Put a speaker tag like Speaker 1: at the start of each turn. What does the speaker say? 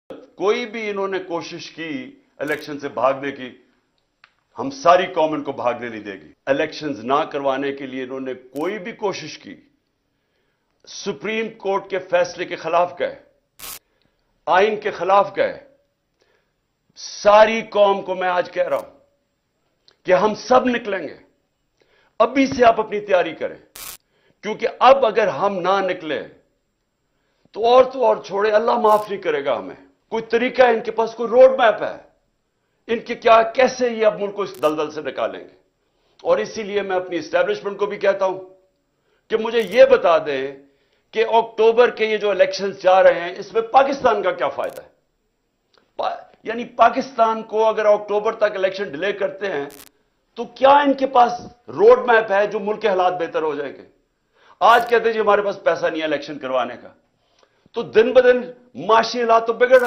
Speaker 1: कोई भी इन्होंने कोशिश की इलेक्शन से भागने की, हम सारी कौम इनको भागने नहीं देगी। इलेक्शंस ना करवाने के लिए इन्होंने कोई भी कोशिश की, सुप्रीम कोर्ट के फैसले के खिलाफ गए, आइन के खिलाफ गए। सारी कौम को मैं आज कह रहा हूं कि हम सब निकलेंगे। अभी से आप अपनी तैयारी करें, क्योंकि अब अगर हम ना निकले तो और छोड़े, अल्लाह माफ नहीं करेगा हमें। कोई तरीका है इनके पास, कोई रोड मैप है इनके, क्या कैसे ये अब मुल्क को इस दलदल से निकालेंगे। और इसीलिए मैं अपनी एस्टैब्लिशमेंट को भी कहता हूं कि मुझे यह बता दें कि अक्टूबर के ये जो इलेक्शंस जा रहे हैं इसमें पाकिस्तान का क्या फायदा है। यानी पाकिस्तान को अगर अक्टूबर तक इलेक्शन डिले करते हैं तो क्या इनके पास रोड मैप है जो मुल्क के हालात बेहतर हो जाएंगे। आज कहते जी हमारे पास पैसा नहीं है इलेक्शन करवाने का, तो दिन ब दिन माशी हालात तो बिगड़ रहे हैं।